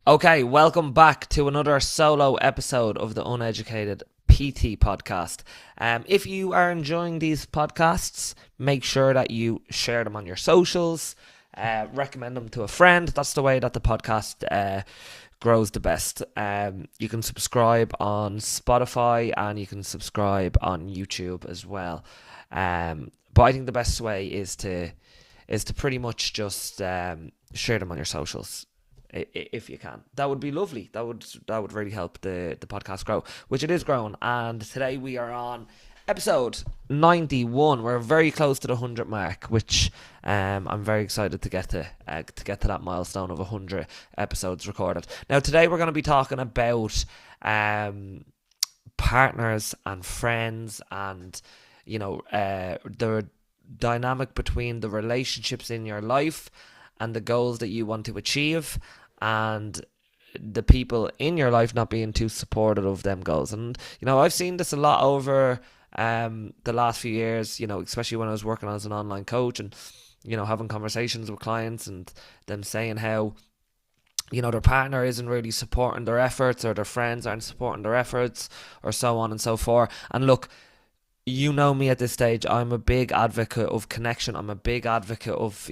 Okay, welcome back to another solo episode of the Uneducated PT Podcast. If you are enjoying these podcasts, make sure that you share them on your socials, recommend them to a friend. That's the way that the podcast grows the best. You can subscribe on Spotify and you can subscribe on YouTube as well. But I think the best way is to pretty much just share them on your socials if you can. That would be lovely. That would really help the podcast grow, which it is growing. And today we are on episode 91. We're very close to the 100 mark, which I'm very excited to get to that milestone of 100 episodes recorded. Now today we're going to be talking about partners and friends, and the dynamic between the relationships in your life and the goals that you want to achieve, and the people in your life not being too supportive of them goals. And I've seen this a lot over the last few years, especially when I was working as an online coach, and having conversations with clients and them saying how their partner isn't really supporting their efforts, or their friends aren't supporting their efforts, or so on and so forth. And look, you know me at this stage, I'm a big advocate of connection. I'm a big advocate of,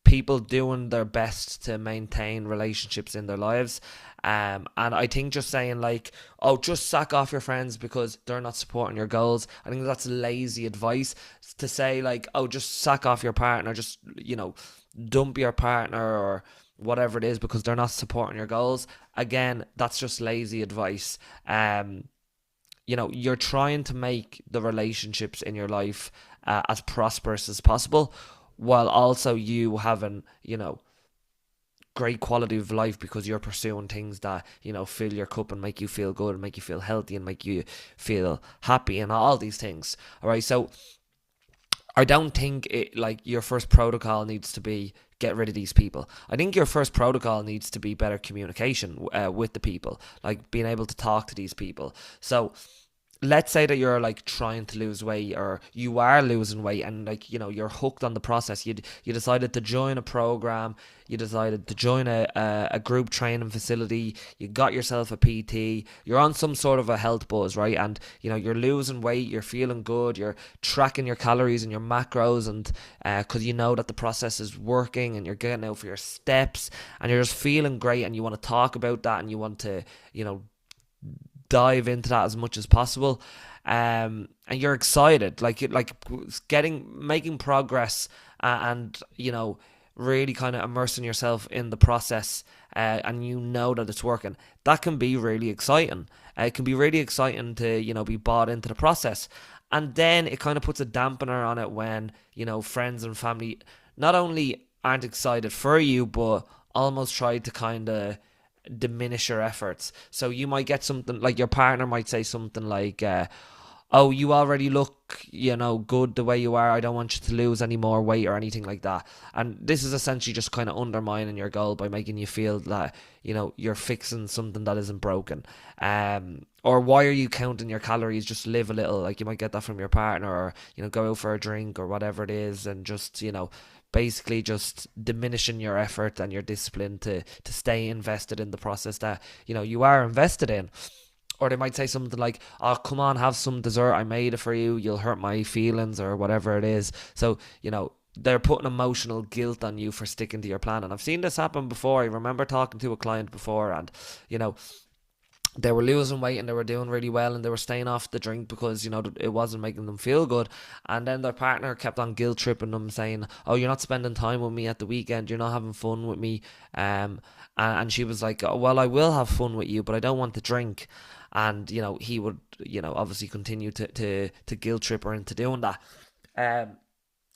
people doing their best to maintain relationships in their lives. And I think just saying like, oh, just sack off your friends because they're not supporting your goals, I think that's lazy advice. To say like, oh, just sack off your partner, just, dump your partner or whatever it is because they're not supporting your goals. Again, that's just lazy advice. You're trying to make the relationships in your life as prosperous as possible, while also you having, great quality of life, because you're pursuing things that, fill your cup and make you feel good and make you feel healthy and make you feel happy and all these things. All right. So I don't think your first protocol needs to be get rid of these people. I think your first protocol needs to be better communication with the people, like being able to talk to these people. So let's say that you're like trying to lose weight, or you are losing weight, and you're hooked on the process. You decided to join a program, you decided to join a group training facility, you got yourself a PT, you're on some sort of a health buzz, right? And you're losing weight, you're feeling good, you're tracking your calories and your macros, and because you know that the process is working, and you're getting out for your steps, and you're just feeling great, and you want to talk about that, and you want to dive into that as much as possible, and you're excited, making progress, and really kind of immersing yourself in the process, and that it's working. That can be really exciting. It can be really exciting to be bought into the process, and then it kind of puts a dampener on it when friends and family not only aren't excited for you, but almost try to kind of diminish your efforts. So you might get something like, your partner might say something like, oh, you already look good the way you are, I don't want you to lose any more weight or anything like that. And this is essentially just kind of undermining your goal by making you feel that you're fixing something that isn't broken. Or why are you counting your calories? Just live a little. Like, you might get that from your partner, or go out for a drink or whatever it is, and just basically just diminishing your effort and your discipline to stay invested in the process that you are invested in. Or they might say something like, oh, come on, have some dessert, I made it for you, you'll hurt my feelings, or whatever it is. So they're putting emotional guilt on you for sticking to your plan. And I've seen this happen before. I remember talking to a client before, and they were losing weight and they were doing really well, and they were staying off the drink because it wasn't making them feel good. And then their partner kept on guilt tripping them, saying, oh, you're not spending time with me at the weekend, you're not having fun with me. And she was like, oh, well, I will have fun with you, but I don't want to drink. And he would obviously continue to guilt trip her into doing that.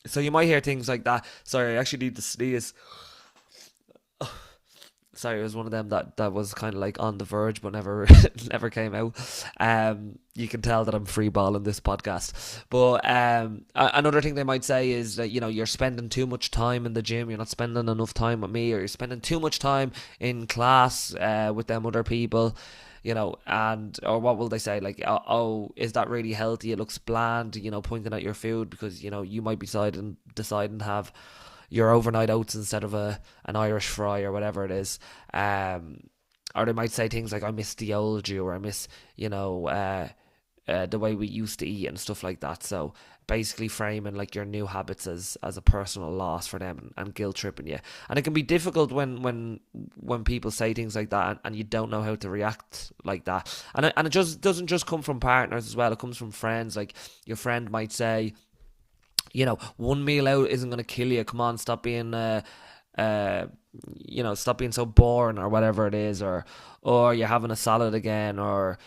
So you might hear things like that. Sorry, I actually need to sneeze. Sorry, it was one of them that was kind of like on the verge, but never never came out. You can tell that I'm free balling this podcast. But another thing they might say is that you're spending too much time in the gym, you're not spending enough time with me, or you're spending too much time in class with them other people. And or what will they say, like, oh, is that really healthy? It looks bland, pointing at your food, because you might be deciding to have your overnight oats instead of an Irish fry or whatever it is. Or they might say things like, I miss the old you, or I miss, the way we used to eat and stuff like that. So basically framing like your new habits as a personal loss for them, and guilt tripping you. And it can be difficult when people say things like that, and you don't know how to react like that. And it just doesn't just come from partners as well. It comes from friends. Like your friend might say, one meal out isn't going to kill you. Come on, stop being stop being so boring, or whatever it is, or you're having a salad again, or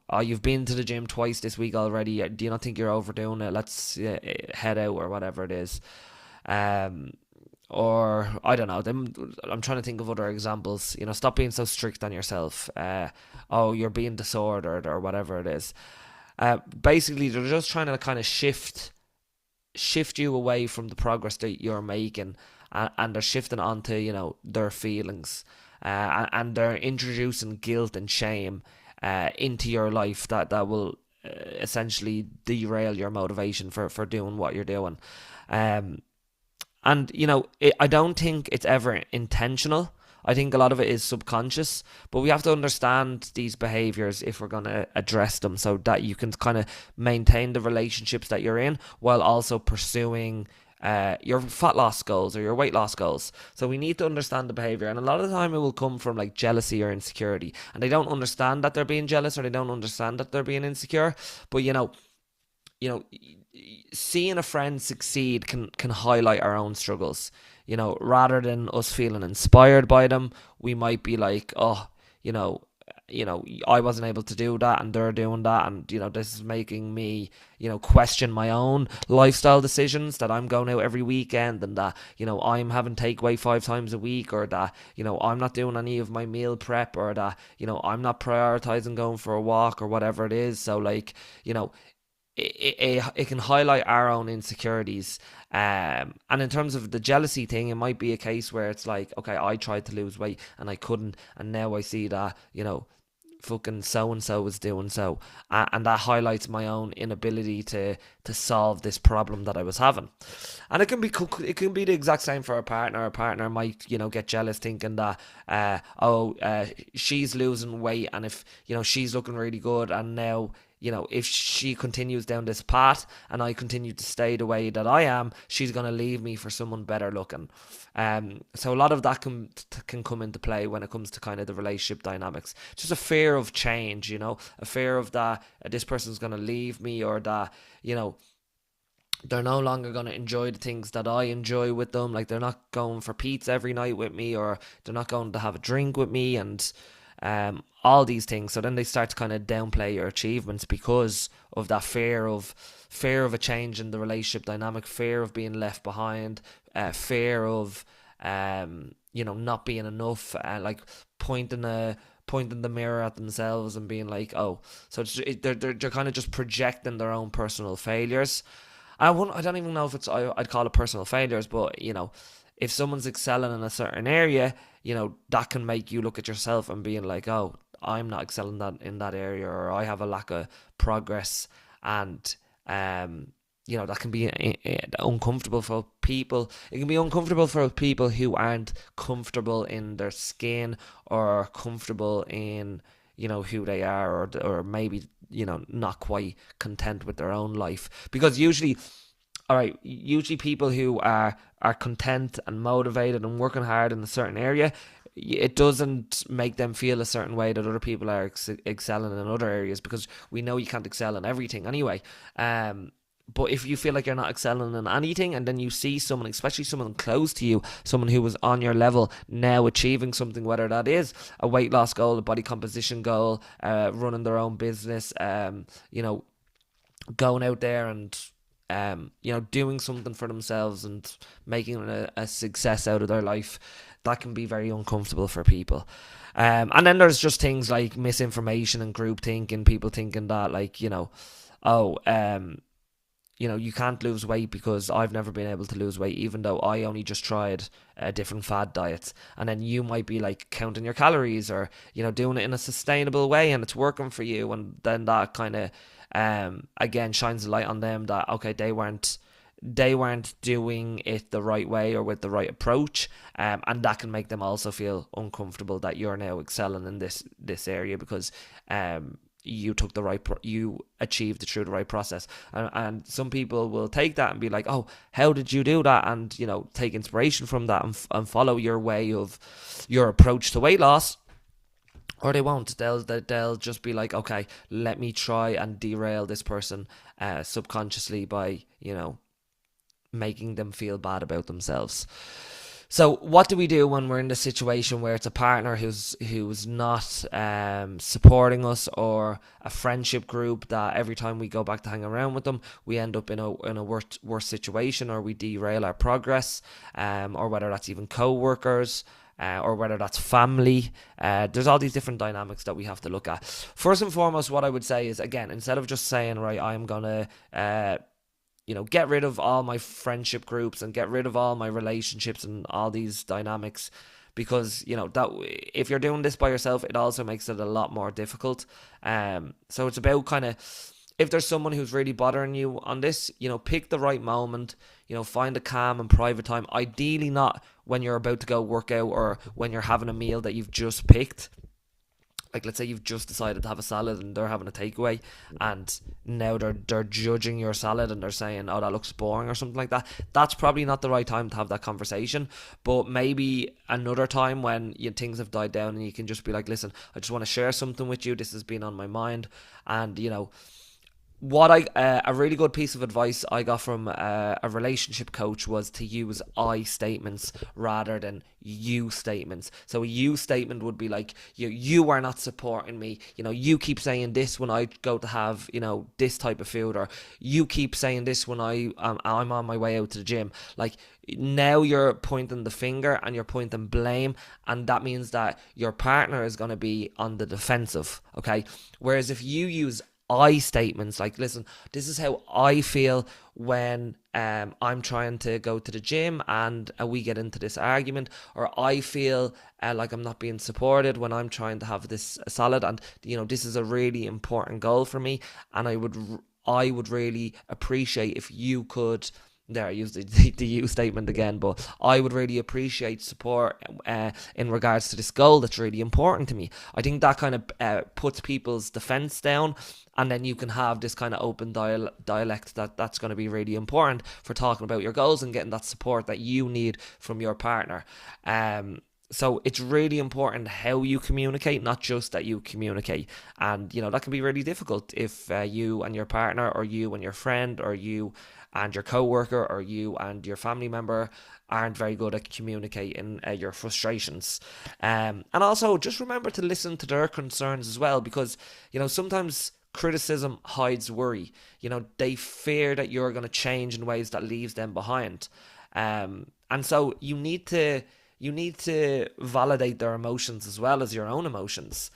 oh, you've been to the gym twice this week already. Do you not think you're overdoing it? Let's head out, or whatever it is. Or I don't know. I'm trying to think of other examples. Stop being so strict on yourself. Oh, you're being disordered, or whatever it is. Basically, they're just trying to kind of shift you away from the progress that you're making, and they're shifting onto their feelings, and they're introducing guilt and shame into your life that will essentially derail your motivation for doing what you're doing. I don't think it's ever intentional. I think a lot of it is subconscious, but we have to understand these behaviors if we're going to address them, so that you can kind of maintain the relationships that you're in while also pursuing your fat loss goals or your weight loss goals. So we need to understand the behavior, and a lot of the time it will come from like jealousy or insecurity, and they don't understand that they're being jealous, or they don't understand that they're being insecure. But seeing a friend succeed can highlight our own struggles. Rather than us feeling inspired by them, we might be like, oh, I wasn't able to do that, and they're doing that, and this is making me question my own lifestyle decisions, that I'm going out every weekend, and that I'm having takeaway 5 times a week, or that I'm not doing any of my meal prep, or that I'm not prioritizing going for a walk, or whatever it is. So like it can highlight our own insecurities. And in terms of the jealousy thing, it might be a case where it's like, okay, I tried to lose weight and I couldn't, and now I see that fucking so and so was doing so, and that highlights my own inability to solve this problem that I was having. And it can be the exact same for a partner. A partner might get jealous, thinking that she's losing weight, and if she's looking really good, and now if she continues down this path and I continue to stay the way that I am, she's going to leave me for someone better looking. So a lot of that can come into play when it comes to kind of the relationship dynamics. Just a fear of change, a fear of that this person's going to leave me, or that, they're no longer going to enjoy the things that I enjoy with them. Like, they're not going for pizza every night with me, or they're not going to have a drink with me, and all these things. So then they start to kind of downplay your achievements because of that fear of a change in the relationship dynamic, fear of being left behind, fear of not being enough, like pointing the mirror at themselves and being like, oh, so they're kind of just projecting their own personal failures. I don't even know if I'd call it personal failures, but if someone's excelling in a certain area, that can make you look at yourself and being like, oh, I'm not excelling in that area, or I have a lack of progress. And that can be uncomfortable for people. It can be uncomfortable for people who aren't comfortable in their skin, or comfortable in who they are, or maybe not quite content with their own life. Because usually people who are content and motivated and working hard in a certain area, it doesn't make them feel a certain way that other people are excelling in other areas, because we know you can't excel in everything anyway. But if you feel like you're not excelling in anything, and then you see someone, especially someone close to you, someone who was on your level, now achieving something, whether that is a weight loss goal, a body composition goal, running their own business, going out there and doing something for themselves and making a success out of their life, that can be very uncomfortable for people. And then there's just things like misinformation and groupthink, and people thinking that, like, you can't lose weight because I've never been able to lose weight, even though I only just tried different fad diets. And then you might be like counting your calories, or doing it in a sustainable way, and it's working for you, and then that kind of again shines a light on them that, okay, they weren't they weren't doing it the right way or with the right approach, and that can make them also feel uncomfortable that you're now excelling in this area because you took the right you achieved it through the right process, and some people will take that and be like, oh, how did you do that, and take inspiration from that and follow your way of your approach to weight loss. Or they won't. They'll just be like, okay, let me try and derail this person subconsciously by making them feel bad about themselves. So what do we do when we're in the situation where it's a partner who's not supporting us, or a friendship group that every time we go back to hang around with them, we end up in a worse situation, or we derail our progress, or whether that's even co-workers, or whether that's family. There's all these different dynamics that we have to look at. First and foremost, what I would say is, again, instead of just saying, right, I'm going to get rid of all my friendship groups and get rid of all my relationships and all these dynamics, because that if you're doing this by yourself, it also makes it a lot more difficult. So it's about kind of, if there's someone who's really bothering you on this, pick the right moment, find a calm and private time, ideally not when you're about to go work out or when you're having a meal that you've just picked. Like, let's say you've just decided to have a salad and they're having a takeaway, and now they're judging your salad and they're saying, oh, that looks boring or something like that. That's probably not the right time to have that conversation. But maybe another time when things have died down and you can just be like, listen, I just want to share something with you. This has been on my mind. And, what a really good piece of advice I got from a relationship coach was to use I statements rather than you statements. So a you statement would be like, you are not supporting me. You keep saying this when I go to have this type of food, or you keep saying this when I'm on my way out to the gym. Like, now you're pointing the finger and you're pointing blame, and that means that your partner is going to be on the defensive. Okay, whereas if you use I statements, like, listen, this is how I feel when I'm trying to go to the gym and we get into this argument, or I feel like I'm not being supported when I'm trying to have this salad, and this is a really important goal for me, and I would really appreciate if you could. There, I used the you statement again, but I would really appreciate support in regards to this goal that's really important to me. I think that kind of puts people's defense down, and then you can have this kind of open dialect that's going to be really important for talking about your goals and getting that support that you need from your partner. So it's really important how you communicate, not just that you communicate. And, that can be really difficult if you and your partner, or you and your friend, or you and your co-worker, or you and your family member aren't very good at communicating your frustrations. And also just remember to listen to their concerns as well, because, sometimes criticism hides worry. They fear that you're going to change in ways that leaves them behind. And so you need to validate their emotions as well as your own emotions,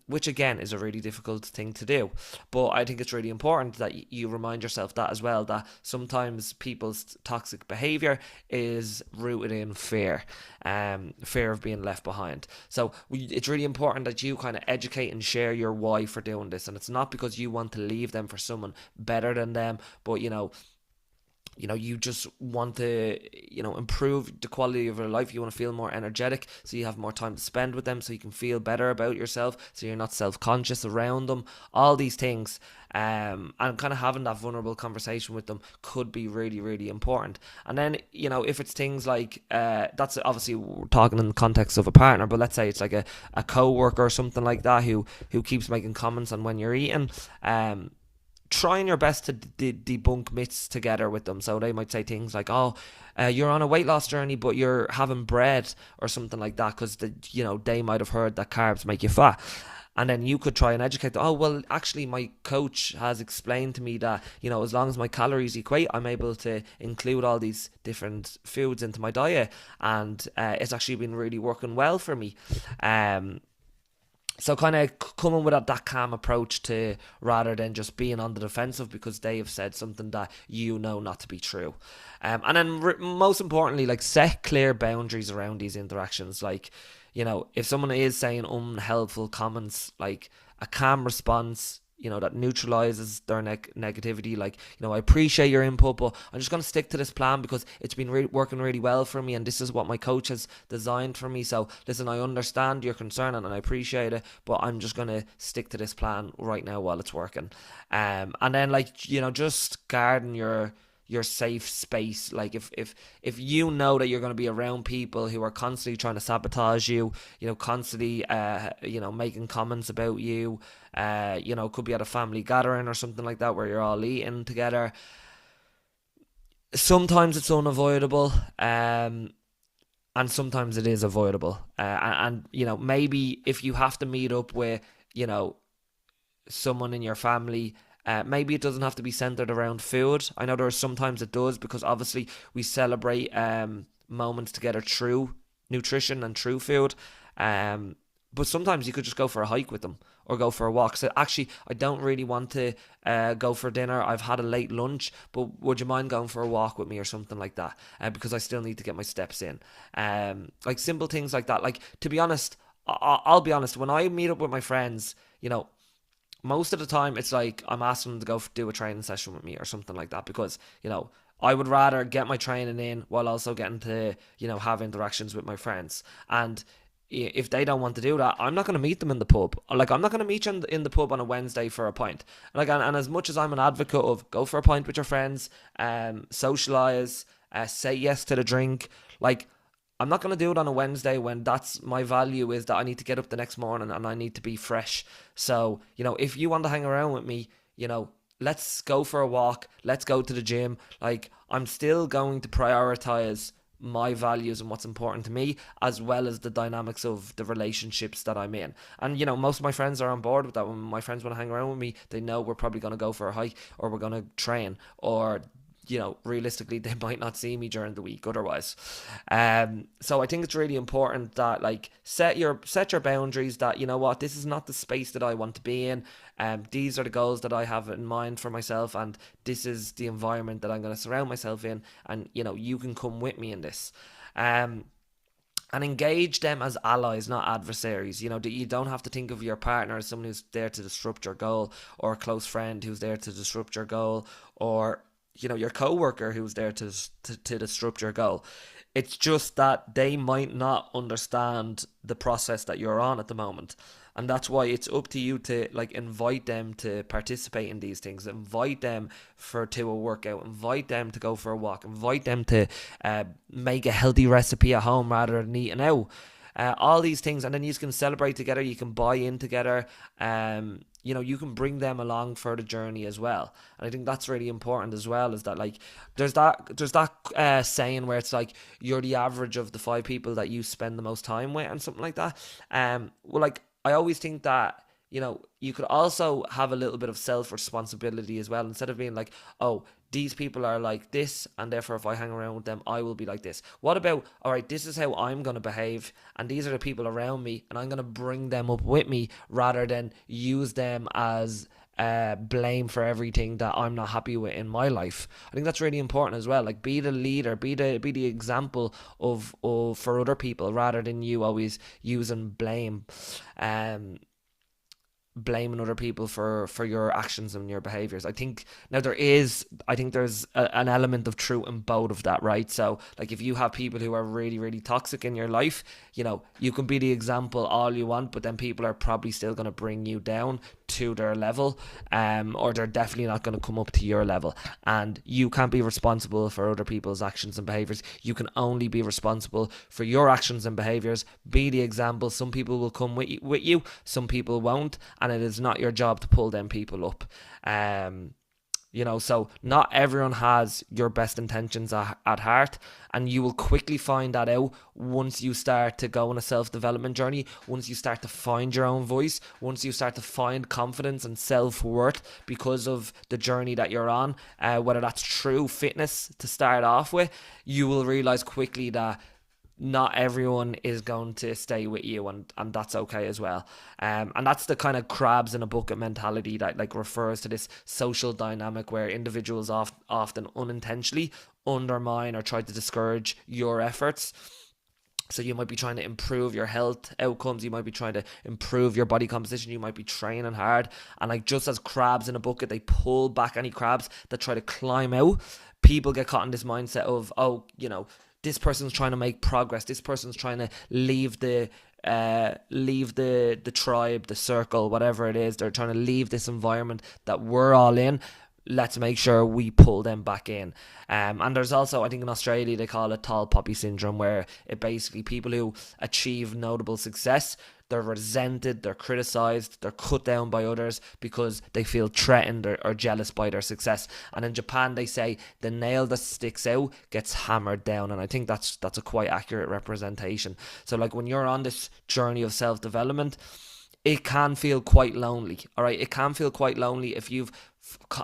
which again is a really difficult thing to do. But I think it's really important that you remind yourself that as well, that sometimes people's toxic behaviour is rooted in fear of being left behind. So it's really important that you kind of educate and share your why for doing this. And it's not because you want to leave them for someone better than them, but you just want to, improve the quality of your life. You want to feel more energetic, so you have more time to spend with them, so you can feel better about yourself, so you're not self-conscious around them. All these things, and kind of having that vulnerable conversation with them could be really, really important. And then, if it's things like, that's obviously we're talking in the context of a partner, but let's say it's like a co-worker or something like that who keeps making comments on when you're eating, trying your best to debunk myths together with them. So they might say things like, oh, you're on a weight loss journey, but you're having bread, or something like that, because they might have heard that carbs make you fat. And then you could try and educate them. Oh, well, actually, my coach has explained to me that, as long as my calories equate, I'm able to include all these different foods into my diet. And it's actually been really working well for me. So kind of coming with that calm approach to, rather than just being on the defensive because they have said something that not to be true. And then most importantly, like, set clear boundaries around these interactions. Like, if someone is saying unhelpful comments, like, a calm response, that neutralizes their negativity. Like, I appreciate your input, but I'm just going to stick to this plan because it's been working really well for me, and this is what my coach has designed for me. So listen, I understand your concern and I appreciate it, but I'm just going to stick to this plan right now while it's working. And then, like, just guarding your safe space. Like, if you know that you're going to be around people who are constantly trying to sabotage you, constantly making comments about you, could be at a family gathering or something like that where you're all eating together. Sometimes it's unavoidable, and sometimes it is avoidable. And maybe if you have to meet up with someone in your family, maybe it doesn't have to be centered around food. I know there are sometimes it does, because obviously we celebrate moments together through nutrition and through food. But sometimes you could just go for a hike with them or go for a walk. So actually, I don't really want to go for dinner. I've had a late lunch, but would you mind going for a walk with me or something like that? Because I still need to get my steps in. Like simple things like that. Like, to be honest, I'll be honest, when I meet up with my friends, most of the time it's like I'm asking them to go do a training session with me or something like that, because I would rather get my training in while also getting to have interactions with my friends. And if they don't want to do that, I'm not going to meet them in the pub. Like, I'm not going to meet you in the pub on a Wednesday for a pint. Like, and as much as I'm an advocate of go for a pint with your friends, socialise, say yes to the drink, like, I'm not going to do it on a Wednesday when that's my value is that I need to get up the next morning and I need to be fresh. So, if you want to hang around with me, let's go for a walk. Let's go to the gym. Like, I'm still going to prioritize my values and what's important to me, as well as the dynamics of the relationships that I'm in. And most of my friends are on board with that. When my friends want to hang around with me, they know we're probably going to go for a hike, or we're going to train, or realistically they might not see me during the week otherwise. So I think it's really important that, like, set your boundaries, that what, this is not the space that I want to be in. These are the goals that I have in mind for myself, and this is the environment that I'm going to surround myself in, and you can come with me in this. And engage them as allies, not adversaries. You don't have to think of your partner as someone who's there to disrupt your goal, or a close friend who's there to disrupt your goal, or your co-worker who's there to disrupt your goal. It's just that they might not understand the process that you're on at the moment. And that's why it's up to you to, like, invite them to participate in these things. Invite them to a workout. Invite them to go for a walk. Invite them to make a healthy recipe at home rather than eating out. All these things, and then you can celebrate together. You can buy in together. You can bring them along for the journey as well. And I think that's really important as well, is that, like, there's that saying where it's like, you're the average of the 5 people that you spend the most time with, and something like that. Well, like, I always think that, you could also have a little bit of self-responsibility as well, instead of being like, oh, these people are like this, and therefore if I hang around with them, I will be like this. What about, all right, this is how I'm going to behave, and these are the people around me, and I'm going to bring them up with me, rather than use them as blame for everything that I'm not happy with in my life. I think that's really important as well. Like, be the leader, be the example of for other people, rather than you always using blame. Blaming other people for your actions and your behaviors. I think there's an element of truth in both of that, right? So, like, if you have people who are really, really toxic in your life, you can be the example all you want, but then people are probably still going to bring you down to their level, or they're definitely not going to come up to your level. And you can't be responsible for other people's actions and behaviors. You can only be responsible for your actions and behaviors. Be the example. Some people will come with you, some people won't, and it is not your job to pull them people up. So not everyone has your best intentions at heart, and you will quickly find that out once you start to go on a self-development journey, once you start to find your own voice, once you start to find confidence and self-worth because of the journey that you're on, whether that's true fitness to start off with. You will realize quickly that not everyone is going to stay with you, and that's okay as well. And that's the kind of crabs in a bucket mentality that, like, refers to this social dynamic where individuals often unintentionally undermine or try to discourage your efforts. So you might be trying to improve your health outcomes. You might be trying to improve your body composition. You might be training hard. And like just as crabs in a bucket, they pull back any crabs that try to climb out. People get caught in this mindset of, oh, this person's trying to make progress. This person's trying to leave the tribe, the circle, whatever it is. They're trying to leave this environment that we're all in. Let's make sure we pull them back in. And there's also, I think in Australia, they call it tall poppy syndrome, where it basically people who achieve notable success, they're resented, they're criticized, they're cut down by others because they feel threatened or jealous by their success. And in Japan, they say the nail that sticks out gets hammered down. And I think that's a quite accurate representation. So like when you're on this journey of self-development, it can feel quite lonely. All right, it can feel quite lonely if you've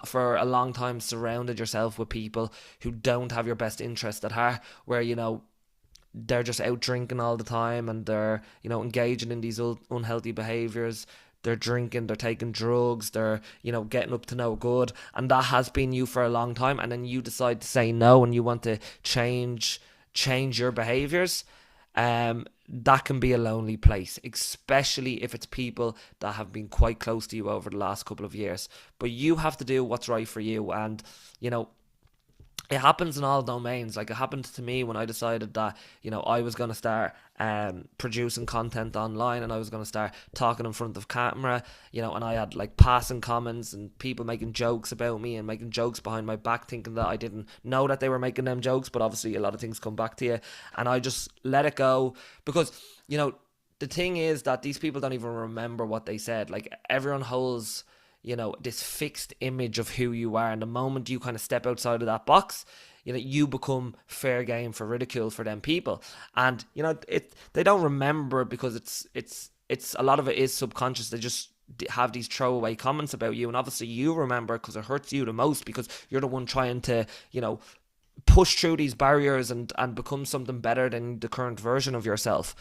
for a long time surrounded yourself with people who don't have your best interest at heart, where they're just out drinking all the time, and they're engaging in these unhealthy behaviors. They're drinking, they're taking drugs, they're getting up to no good, and that has been you for a long time. And then you decide to say no, and you want to change your behaviors. That can be a lonely place, especially if it's people that have been quite close to you over the last couple of years. But you have to do what's right for you, and it happens in all domains. Like it happened to me when I decided that I was going to start producing content online, and I was going to start talking in front of camera, and I had like passing comments and people making jokes about me and making jokes behind my back, thinking that I didn't know that they were making them jokes. But obviously a lot of things come back to you, and I just let it go, because the thing is that these people don't even remember what they said. Like everyone holds this fixed image of who you are, and the moment you kind of step outside of that box, you become fair game for ridicule for them people. And they don't remember it, because it's a lot of it is subconscious. They just have these throwaway comments about you, and obviously you remember it because it hurts you the most, because you're the one trying to push through these barriers and become something better than the current version of yourself.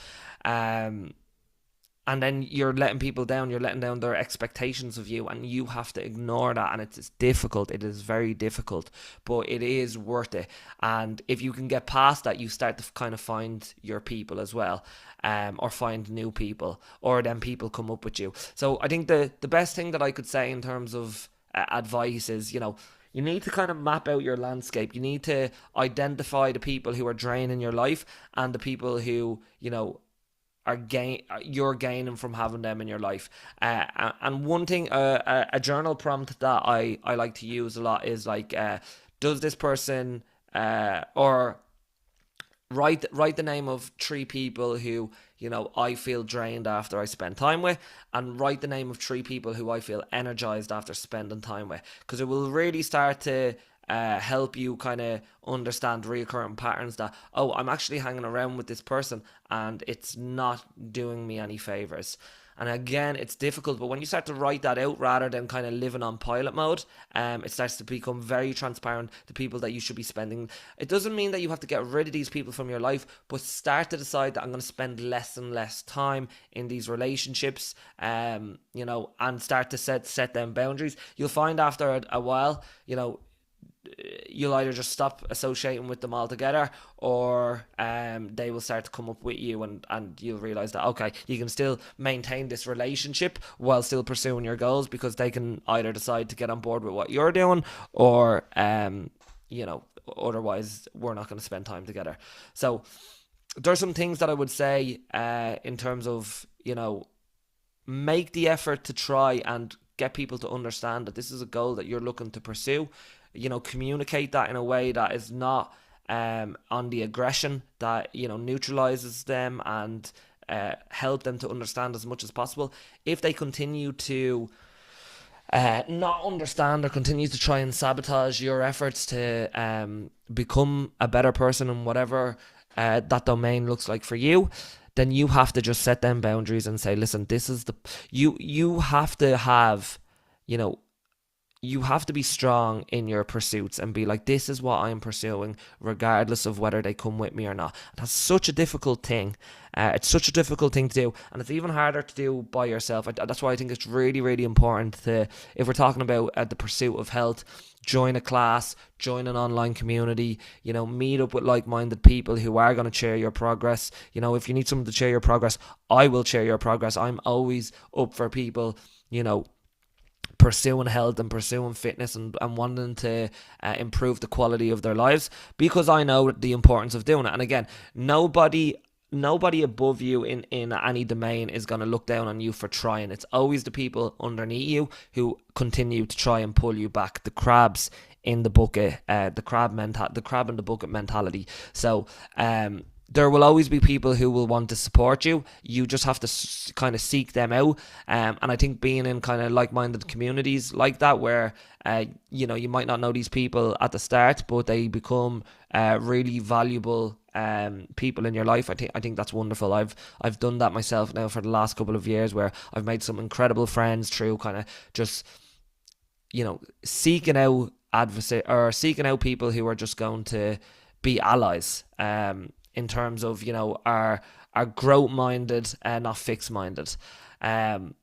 And then you're letting people down, you're letting down their expectations of you, and you have to ignore that. And it's difficult, it is very difficult, but it is worth it. And if you can get past that, you start to kind of find your people as well, or find new people, or then people come up with you. So I think the best thing that I could say in terms of advice is, you need to kind of map out your landscape. You need to identify the people who are draining your life, and the people who, you're gaining from having them in your life. And one thing, a journal prompt that I like to use a lot is like, does this person, or write the name of 3 people who I feel drained after I spend time with, and write the name of 3 people who I feel energized after spending time with, because it will really start to help you kind of understand recurrent patterns that, oh, I'm actually hanging around with this person and it's not doing me any favors. And again, it's difficult, but when you start to write that out rather than kind of living on pilot mode, it starts to become very transparent, the people that you should be spending. It doesn't mean that you have to get rid of these people from your life, but start to decide that I'm going to spend less and less time in these relationships, and start to set them boundaries. You'll find after a while, you'll either just stop associating with them altogether, or they will start to come up with you, and you'll realize that, okay, you can still maintain this relationship while still pursuing your goals, because they can either decide to get on board with what you're doing, or otherwise we're not going to spend time together. So there's some things that I would say in terms of make the effort to try and get people to understand that this is a goal that you're looking to pursue. Communicate that in a way that is not on the aggression, that neutralizes them, and help them to understand as much as possible. If they continue to not understand, or continue to try and sabotage your efforts to become a better person in whatever that domain looks like for you, then you have to just set them boundaries and say, listen, this is you have to have you have to be strong in your pursuits and be like, this is what I'm pursuing, regardless of whether they come with me or not. That's such a difficult thing. It's such a difficult thing to do, and it's even harder to do by yourself. That's why I think it's really, really important to, if we're talking about the pursuit of health, join a class, join an online community, meet up with like-minded people who are going to share your progress. If you need someone to share your progress, I will share your progress. I'm always up for people, pursuing health and pursuing fitness and wanting to improve the quality of their lives, because I know the importance of doing it. And again, nobody above you in any domain is going to look down on you for trying. It's always the people underneath you who continue to try and pull you back. The crabs in the bucket, the crab in the bucket mentality. So there will always be people who will want to support you. You just have to kind of seek them out. And I think being in kind of like-minded communities like that, where you might not know these people at the start, but they become really valuable people in your life. I think that's wonderful. I've done that myself now for the last couple of years, where I've made some incredible friends through kind of just seeking out seeking out people who are just going to be allies. In terms of are growth minded and not fixed minded. And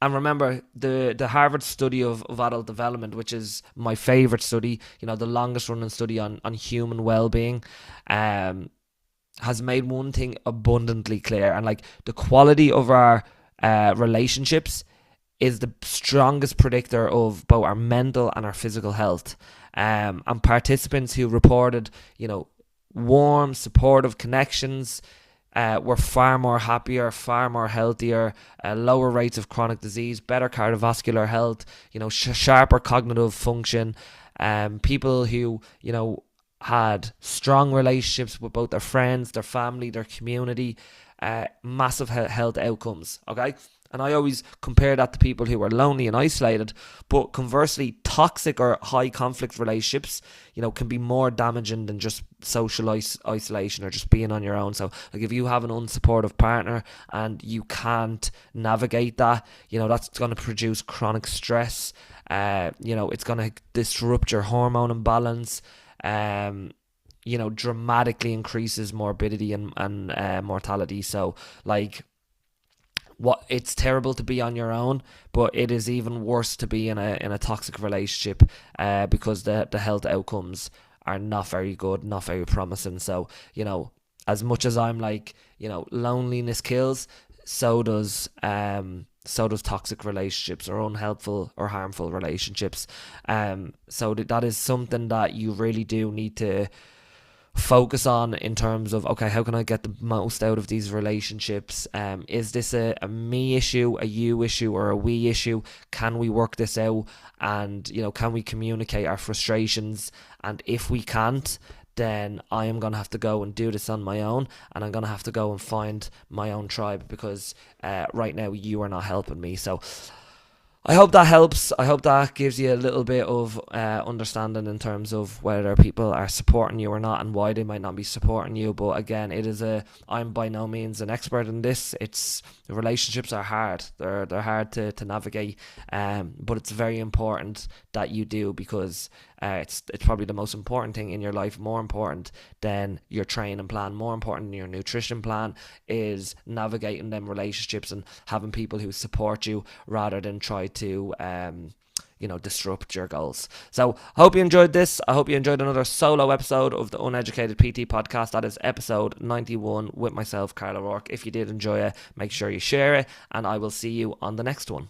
remember, the Harvard study of adult development, which is my favorite study, the longest running study on human well-being, has made one thing abundantly clear. And like, the quality of our relationships is the strongest predictor of both our mental and our physical health. And participants who reported warm, supportive connections were far more happier, far more healthier, lower rates of chronic disease, better cardiovascular health, sharper cognitive function. People who had strong relationships with both their friends, their family, their community, massive health outcomes. Okay. And I always compare that to people who are lonely and isolated. But conversely, toxic or high conflict relationships, can be more damaging than just social isolation or just being on your own. So, like, if you have an unsupportive partner and you can't navigate that, that's going to produce chronic stress. It's going to disrupt your hormone imbalance. Dramatically increases morbidity and mortality. So, like, it's terrible to be on your own, but it is even worse to be in a toxic relationship, because the health outcomes are not very good, not very promising. So, as much as I'm like, loneliness kills, so does toxic relationships or unhelpful or harmful relationships. So that is something that you really do need to focus on in terms of, okay, how can I get the most out of these relationships? Is this a me issue, a you issue, or a we issue? Can we work this out? And can we communicate our frustrations? And if we can't, then I am going to have to go and do this on my own, and I'm going to have to go and find my own tribe, because right now you are not helping me. So I hope that helps. I hope that gives you a little bit of understanding in terms of whether people are supporting you or not, and why they might not be supporting you. But again, I'm by no means an expert in this. The relationships are hard. They're hard to navigate. But it's very important that you do, because it's probably the most important thing in your life, more important than your training plan, more important than your nutrition plan, is navigating them relationships and having people who support you rather than try to disrupt your goals. So I hope you enjoyed this. I hope you enjoyed another solo episode of the Uneducated PT Podcast. That is episode 91 with myself, Carl O'Rourke. If you did enjoy it, make sure you share it, and I will see you on the next one.